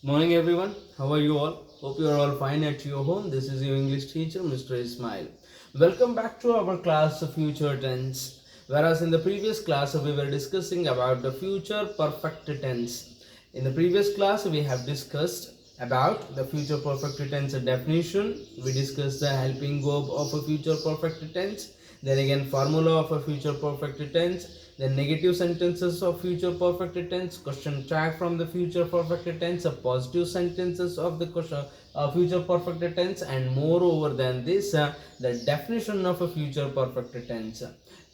Morning everyone, how are you all? Hope you are all fine at your home. This is your English teacher Mr. Ismail. Welcome back to our class of future tense. Whereas in the previous class we were discussing about the future perfect tense. In the previous class we have discussed about the future perfect tense definition. We discussed the helping verb of a future perfect tense. Then again formula of a future perfect tense, then negative sentences of future perfect tense, question tag from the future perfect tense, a positive sentences of the question future perfect tense, and moreover than this the definition of a future perfect tense.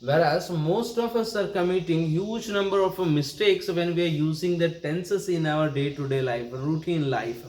Whereas most of us are committing huge number of mistakes when we are using the tenses in our day-to-day life, routine life.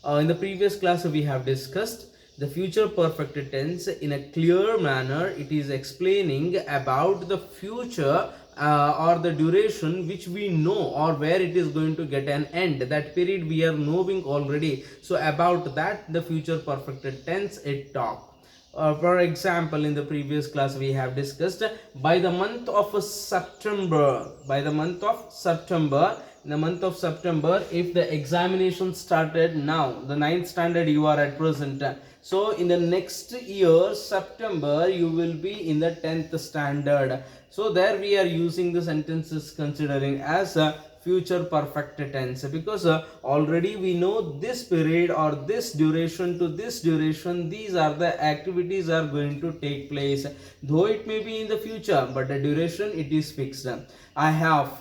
In the previous class we have discussed the future perfect tense in a clear manner. It is explaining about the future or the duration which we know, or where it is going to get an end. That period we are knowing already. So about that the future perfect tense it talk. For example, in the previous class we have discussed by the month of September. By the month of September, in the month of September, if the examination started now, the 9th standard you are at present, so in the next year September you will be in the 10th standard. So there we are using the sentences considering as a future perfect tense, because already we know this period or this duration to this duration, these are the activities are going to take place, though it may be in the future, but the duration it is fixed. I have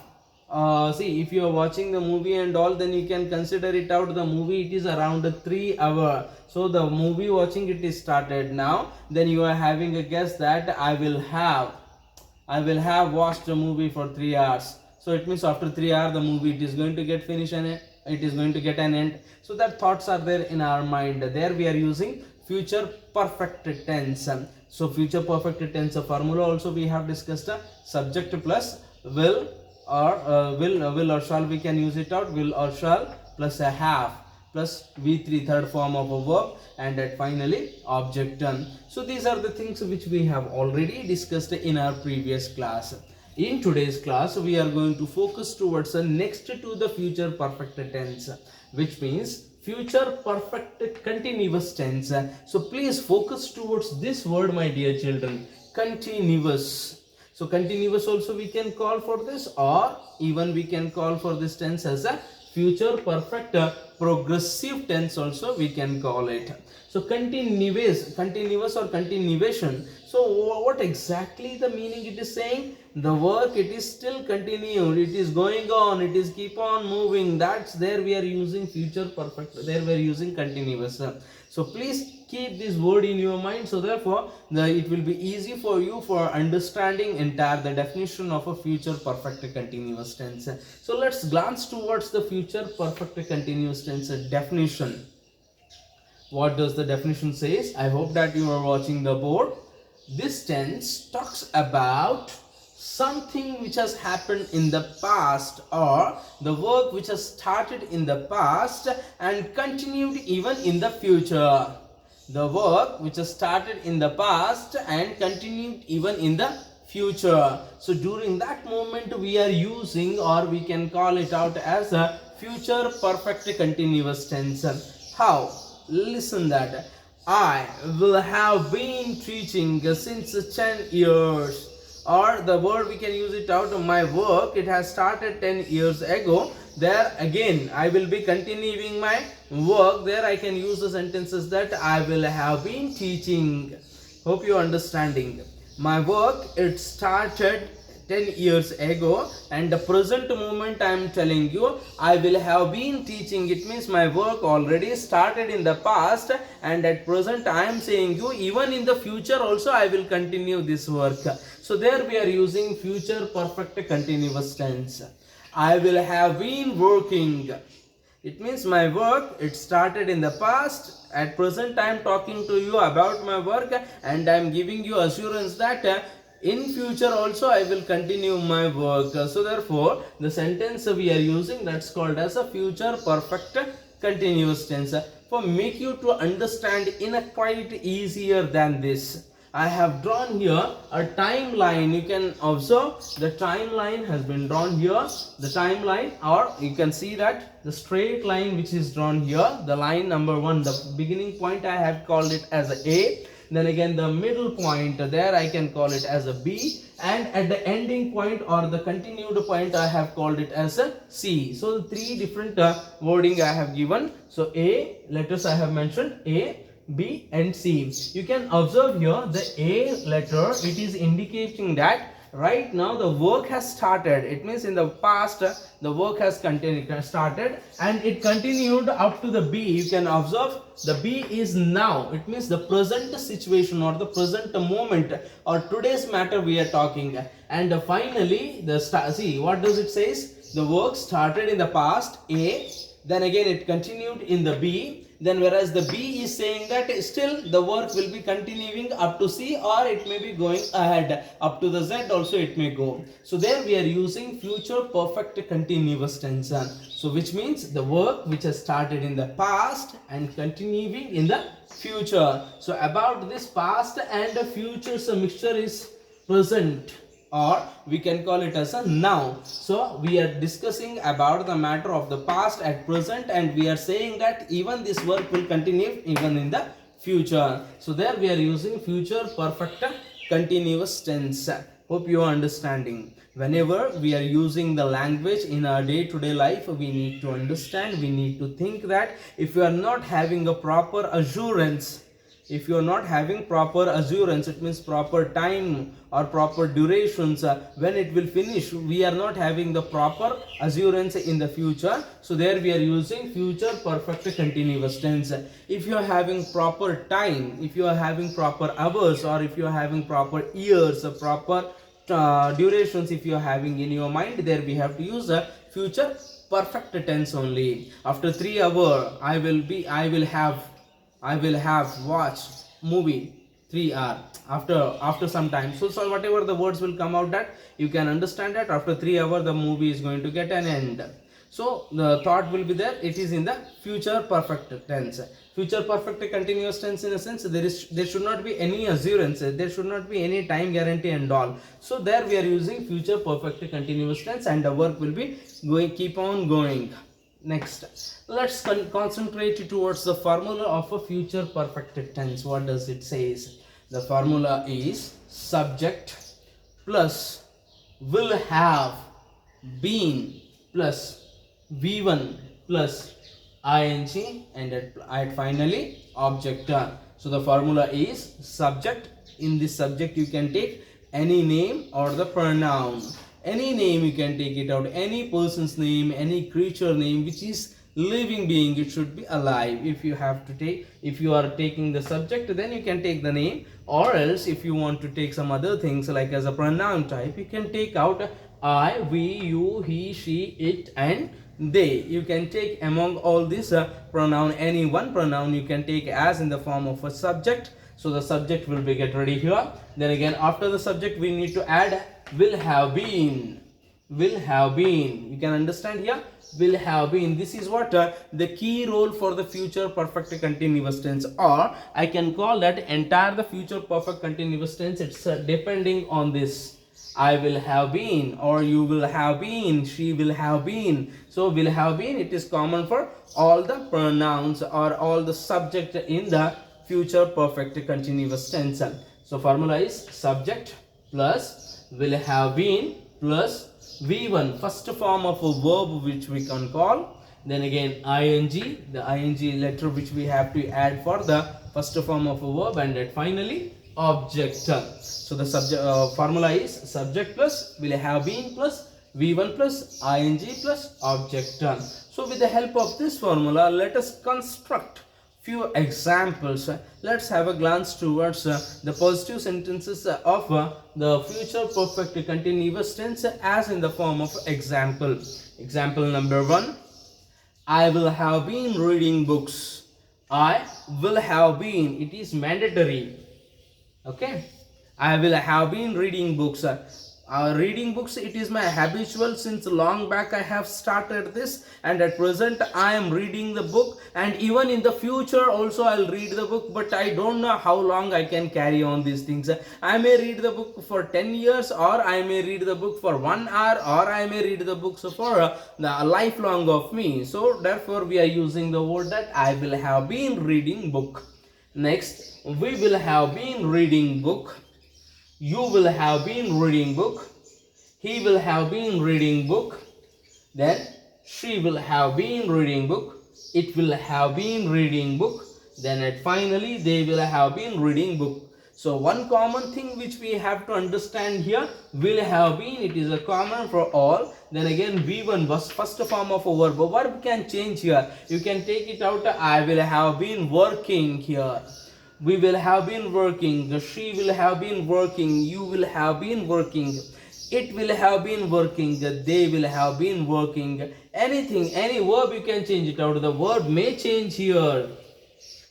see, if you are watching the movie and all, then you can consider it out. The movie it is around 3 hour. So the movie watching it is started now. Then you are having a guess that I will have watched the movie for 3 hours. So it means after 3 hours the movie it is going to get finished and it is going to get an end. So that thoughts are there in our mind. There we are using future perfect tense. So future perfect tense formula also we have discussed. Subject plus will or will or shall, we can use it out. Will or shall plus a have plus v3 third form of a verb, and at finally object. So these are the things which we have already discussed in our previous class. In today's class we are going to focus towards next to the future perfect tense, which means future perfect continuous tense. So please focus towards this word, my dear children, continuous. So continuous also we can call for this, or even we can call for this tense as a future perfect progressive tense also we can call it. So continuous or continuation. So what exactly the meaning it is saying? The work it is still continued, it is going on, it is keep on moving. That's there we are using future perfect, there we are using continuous. So please keep this word in your mind, so therefore it will be easy for you for understanding entire the definition of a future perfect continuous tense. So let's glance towards the future perfect continuous tense definition. What does the definition says? I hope that you are watching the board. This tense talks about something which has happened in the past, or the work which has started in the past and continued even in the future. The work which has started in the past and continued even in the future. So during that moment we are using, or we can call it out as a future perfect continuous tense. How? Listen that. I will have been teaching since 10 years. Or the word we can use it out, my work it has started 10 years ago. There again I will be continuing my work. There I can use the sentences that I will have been teaching. Hope you are understanding. My work it started 10 years ago, and the present moment I am telling you I will have been teaching. It means my work already started in the past, and at present I am saying you even in the future also I will continue this work. So there we are using future perfect continuous tense. I will have been working. It means my work it started in the past. At present I am talking to you about my work, and I am giving you assurance that in future also I will continue my work. So therefore the sentence we are using, that's called as a future perfect continuous tense. For make you to understand in a quite easier than this, I have drawn here a timeline. You can observe the timeline has been drawn here. The timeline, or you can see that the straight line which is drawn here, the line number 1, the beginning point I have called it as a. Then again the middle point there I can call it as a B, and at the ending point or the continued point I have called it as a C. So the 3 different wording I have given. So A, letters I have mentioned A, B and C. You can observe here the A letter, it is indicating that right now the work has started. It means in the past the work has started and it continued up to the B. You can observe the B is now. It means the present situation or the present moment or today's matter we are talking. And finally the see what does it says? The work started in the past A, then again it continued in the B. Then whereas the B is saying that still the work will be continuing up to C, or it may be going ahead up to the Z also it may go. So there we are using future perfect continuous tense. So which means the work which has started in the past and continuing in the future. So about this past and the future, so mixture is present, or we can call it as a now. So we are discussing about the matter of the past at present, and we are saying that even this work will continue even in the future. So there we are using future perfect continuous tense. Hope you are understanding. Whenever we are using the language in our day-to-day life, we need to understand, we need to think that if you are not having a proper assurance, if you are not having proper assurance, it means proper time or proper durations when it will finish, we are not having the proper assurance in the future. So there we are using future perfect continuous tense. If you are having proper time, if you are having proper hours, or if you are having proper years, proper durations if you are having in your mind, there we have to use a future perfect tense only. After 3 hours I will have watched movie 3 hours after some time. So whatever the words will come out, that you can understand that after 3 hours the movie is going to get an end. So the thought will be there, it is in the future perfect tense. Future perfect continuous tense, in a sense there should not be any assurance, there should not be any time guarantee and all. So there we are using future perfect continuous tense, and the work will be keep on going. Next, let's concentrate towards the formula of a future perfect tense. What does it says? The formula is subject plus will have been plus V1 plus ing, and at finally object. So the formula is subject. In this subject you can take any name or the pronoun. Any name you can take it out, any person's name, any creature name which is living being, it should be alive. If you are taking the subject, then you can take the name, or else if you want to take some other things like as a pronoun type, you can take out I, we, you, he, she, it and they. You can take among all these pronoun, any one pronoun you can take as in the form of a subject. So the subject will be get ready here. Then again after the subject we need to add will have been. Will have been, you can understand here, will have been. This is what the key role for the future perfect continuous tense, or I can call that entire the future perfect continuous tense. It's depending on this. I will have been, or you will have been, she will have been. So will have been, it is common for all the pronouns or all the subject in the future perfect continuous tense. So formula is subject plus will have been plus V1, first form of a verb which we can call. Then again ing, the ing letter which we have to add for the first form of a verb, and then finally object. So the subject formula is subject plus will have been plus V1 plus ing plus object. So with the help of this formula, let us construct few examples. Let's have a glance towards the positive sentences of the future perfect continuous tense as in the form of example. Example number 1, I will have been reading books. I will have been, it is mandatory. Okay, I will have been reading books. Reading books, it is my habitual. Since long back I have started this, and at present I am reading the book, and even in the future also I'll read the book, but I don't know how long I can carry on these things. I may read the book for 10 years, or I may read the book for 1 hour, or I may read the books for the lifelong of me. So therefore we are using the word that I will have been reading book. Next, we will have been reading book. You will have been reading book. He will have been reading book. Then she will have been reading book. It will have been reading book. Then finally they will have been reading book. So one common thing which we have to understand here, will have been, it is a common for all. Then again V1 was first form of a verb. A verb can change here. You can take it out. I will have been working here. We will have been working, she will have been working, you will have been working, it will have been working, they will have been working. Anything, any verb you can change it out. The verb may change here,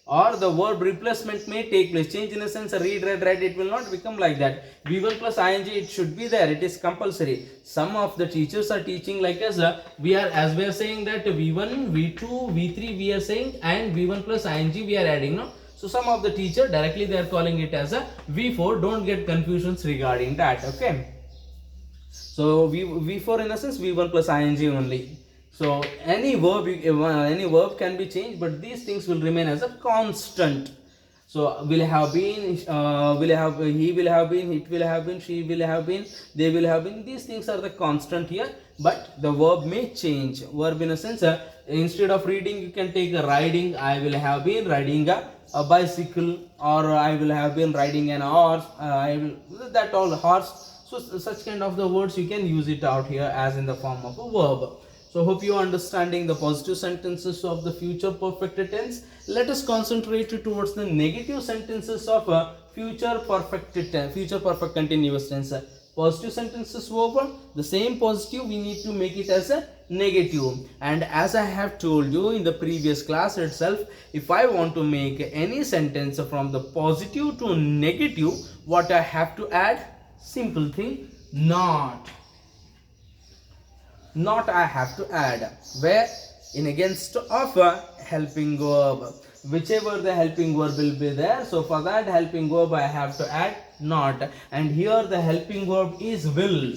or the verb replacement may take place. Change in a sense, read, read, read, it will not become like that. V1 plus ing, it should be there, it is compulsory. Some of the teachers are teaching like us, we are saying that V1, V2, V3 we are saying, and V1 plus ing we are adding, no? So some of the teacher directly they are calling it as a V4. Don't get confusions regarding that. Okay. So V4 in a sense V1 plus ing only. So any verb can be changed, but these things will remain as a constant. So will have been, will have, he will have been, it will have been, she will have been, they will have been. These things are the constant here, but the verb may change. Verb in a sense, instead of reading you can take a riding. I will have been riding a bicycle, or I will have been riding an horse. I will, that all, horse. So such kind of the words you can use it out here as in the form of a verb. So hope you are understanding the positive sentences of the future perfect tense. Let us concentrate towards the negative sentences of future perfect tense, future perfect continuous tense. Positive sentences over, the same positive we need to make it as a negative. And as I have told you in the previous class itself, if I want to make any sentence from the positive to negative, what I have to add? Simple thing, not I have to add, where in against of a helping verb, whichever the helping verb will be there. So for that helping verb I have to add not, and here the helping verb is will.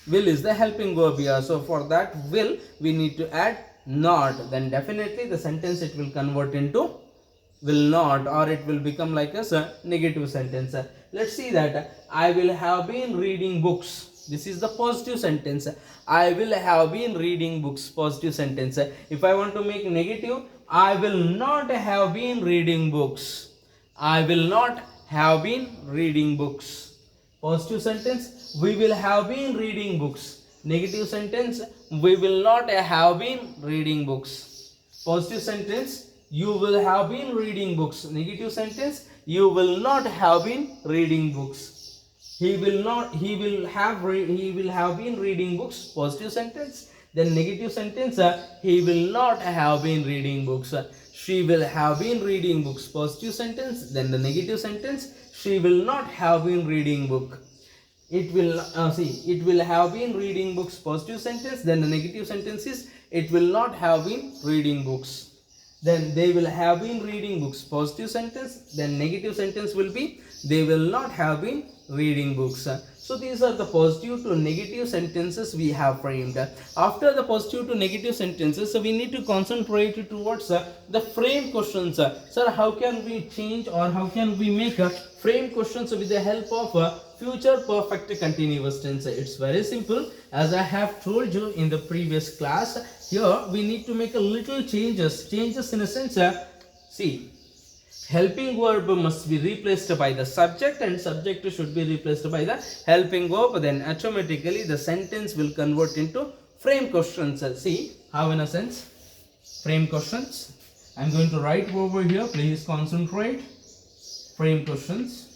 Will is the helping verb here. So for that will we need to add not. Then definitely the sentence it will convert into will not, or it will become like a negative sentence. Let's see that. I will have been reading books. This is the positive sentence. I will have been reading books. Positive sentence. If I want to make negative, I will not have been reading books. I will not have been reading books. Positive sentence. We will have been reading books. Negative sentence. We will not have been reading books. Positive sentence. You will have been reading books. Negative sentence. You will not have been reading books. He will have been reading books. Positive sentence. Then negative sentence, he will not have been reading books. She will have been reading books. Positive sentence. Then the negative sentence, she will not have been reading book. It will it will have been reading books. Positive sentence. Then the negative sentence is it will not have been reading books. Then they will have been reading books. Positive sentence. Then negative sentence will be they will not have been reading books. So these are the positive to negative sentences we have framed. After the positive to negative sentences, we need to concentrate towards the frame questions. Sir, how can we change or how can we make frame questions with the help of future perfect continuous tense? It's very simple. As I have told you in the previous class, here we need to make a little changes in a sense. See, helping verb must be replaced by the subject and subject should be replaced by the helping verb. Then automatically the sentence will convert into frame questions. See how in a sense frame questions. I'm going to write over here. Please concentrate. Frame questions.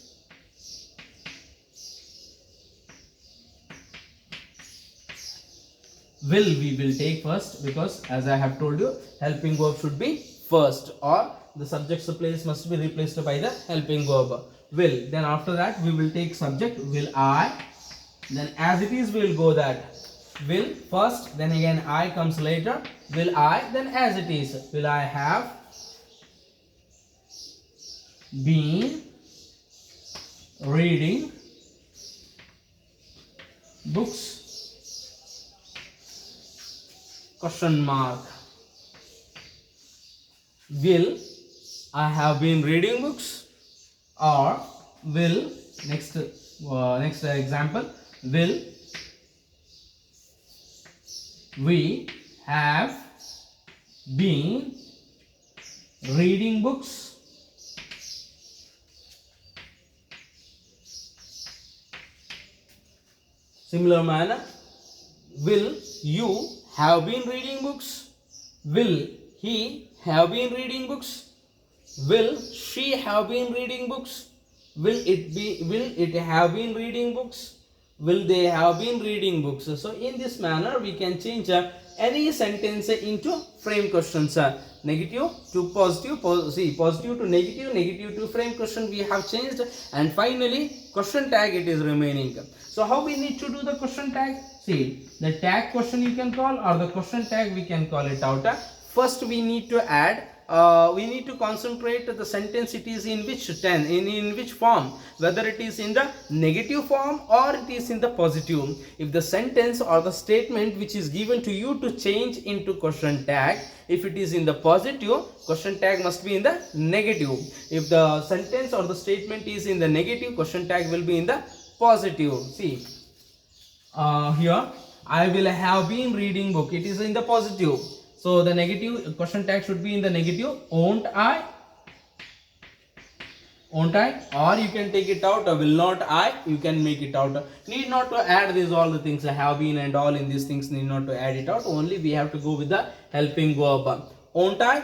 We will take first, because as I have told you, helping verb should be first, or the subject's place must be replaced by the helping verb will. Then after that we will take subject will I, then as it is we'll go that will first, then again I comes later, will I, then as it is, will I have been reading books, question mark. Will I have been reading books, or will, next example, will we have been reading books? Similar manner, will you have been reading books? Will he have been reading books? Will she have been reading books? Will it have been reading books? Will they have been reading books? So in this manner we can change any sentence into frame questions. Negative to positive, positive to negative, negative to frame question we have changed, and finally question tag it is remaining. So how we need to do the question tag? See, the tag question you can call, or the question tag we can call it out. First we need to add, we need to concentrate the sentence it is in which in which form, whether it is in the negative form or it is in the positive. If the sentence or the statement which is given to you to change into question tag, if it is in the positive, question tag must be in the negative. If the sentence or the statement is in the negative, question tag will be in the positive. See, here I will have been reading book, it is in the positive. So the negative question tag should be in the negative. Won't I? Won't I? Or you can take it out. Will not I? You can make it out. Need not to add these all the things. I have been and all in these things. Need not to add it out. Only we have to go with the helping verb. Won't I?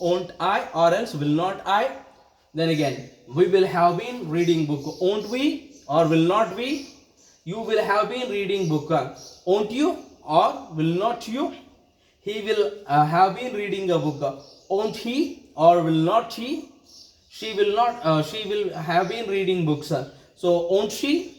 Won't I? Or else will not I? Then again, we will have been reading book. Won't we? Or will not we? You will have been reading book. Won't you? Or will not you? He will have been reading a book. Won't he? Or will not he? She will not. She will have been reading books. So won't she?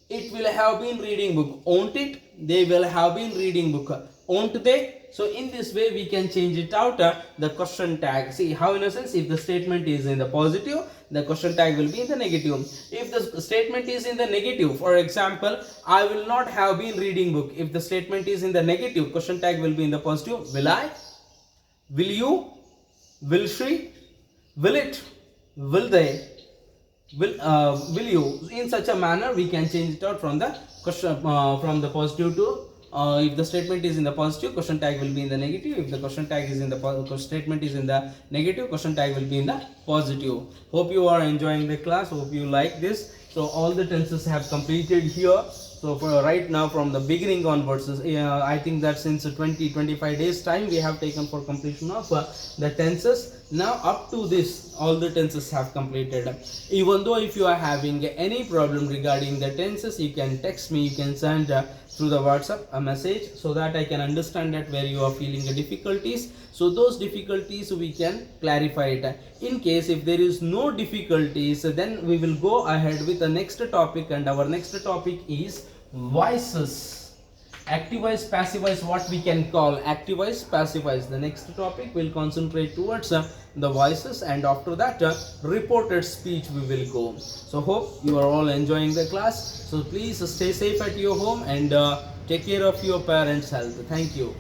It will have been reading book. Won't it? They will have been reading book. Won't they? So in this way we can change it out, the question tag. See how, in a sense, if the statement is in the positive, the question tag will be in the negative. If the statement is in the negative, for example, I will not have been reading book. If the statement is in the negative, question tag will be in the positive. Will I? Will you? Will she? Will it? Will they? Will you? In such a manner we can change it out from the question, from the positive to, if the statement is in the positive, question tag will be in the negative. If the question tag is in the statement is in the negative, question tag will be in the positive. Hope you are enjoying the class. Hope you like this. So all the tenses have completed here. So for right now, from the beginning onwards, I think that since 20-25 days time we have taken for completion of the tenses. Now up to this, all the tenses have completed. Even though if you are having any problem regarding the tenses, you can text me, you can send through the WhatsApp a message, so that I can understand that where you are feeling the difficulties. So those difficulties we can clarify it. In case if there is no difficulties, then we will go ahead with the next topic, and our next topic is voices. Active voice, passive voice, what we can call active voice, passive voice. The next topic will concentrate towards the voices, and after that reported speech we will go. So hope you are all enjoying the class. So please stay safe at your home and take care of your parents' health. Thank you.